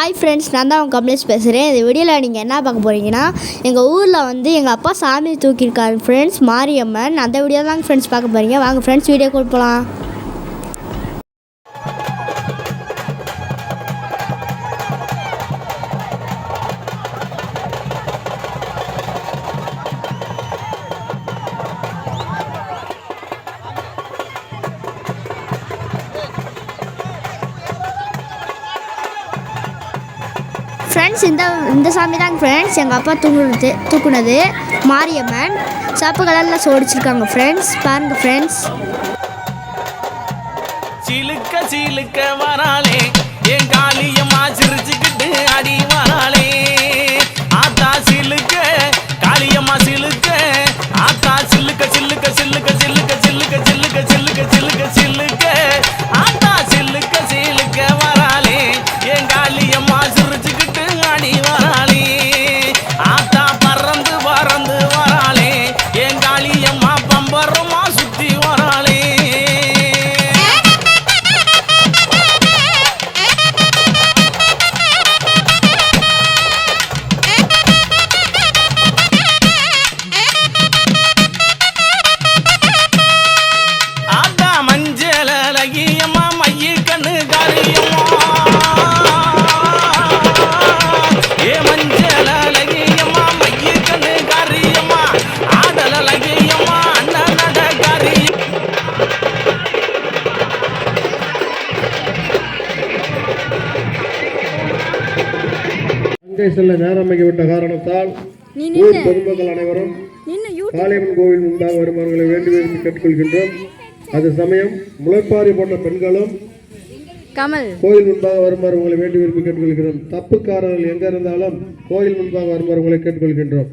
Hi friends, நான் தான் உங்கள் கமலேஷ் பேசுகிறேன். இந்த வீடியோவில் நீங்கள் என்ன பார்க்க போகிறீங்கன்னா, எங்கள் ஊரில் வந்து எங்கள் அப்பா சாமி தூக்கியிருக்காரு ஃப்ரெண்ட்ஸ், மாரியம்மன். அந்த வீடியோ தாங்க ஃப்ரெண்ட்ஸ் பார்க்க போகிறீங்க. வாங்க ஃப்ரெண்ட்ஸ் வீடியோ கொடுப்பலாம். ஃப்ரெண்ட்ஸ், இந்த சாமி தாங்க ஃப்ரெண்ட்ஸ் எங்கள் அப்பா தூக்குனது மாரியம்மன். சிவப்பு கலரில் சோடிச்சிருக்காங்க ஃப்ரெண்ட்ஸ், பாருங்க ஃப்ரெண்ட்ஸ். சிலுக்க சிலுக்க வராளே என் காளியம்மா சிரிச்சுக்கிட்டு அடி வராளே. ஆத்தா சிலுக்க காளியம்மா சிலுக்க, ஆத்தா சிலுக்க சிலுக்க சிலுக்க சிலுக்க சிலுக்க சிலுக்க சிலுக்க சிலுக்க சிலுக்க, ஆத்தா சிலுக்க சிலுக்க வராளே என் காளியம்மா சிரிச்சுக்கிட்டு அடி வராளே. ஆத்தா பறந்து பறந்து வராளே என் காளியம்மா பம்பரமா சுத்தி வராளே. அழகியம்மா மைய கண்ணு காரியம்மா, ஏ மஞ்சள் அழகியம்மா மைய கண்ணு காரியம்மா, ஆடல் அழகியம்மா அண்ணன் நட காரியம். அங்கே செல்ல நேரமாகிவிட்ட காரணத்தால் ஊர் பொதுமக்கள் அனைவரும் காளியம்மன் கோவில் முன்பாக வருமானங்களை வேண்டி விரும்பி கேட்டுக்கொள்கின்றோம். அது சமயம் முளைப்பாரி போன்ற பெண்களும் கோயில் முன்பாக வருமாறு உங்களை வேண்டி விரும்பி கேட்டுக்கொள்கிறோம். தப்புக்காரர்கள் எங்க இருந்தாலும் கோயில் முன்பாக வருமாறு உங்களை கேட்டுக்கொள்கின்றோம்.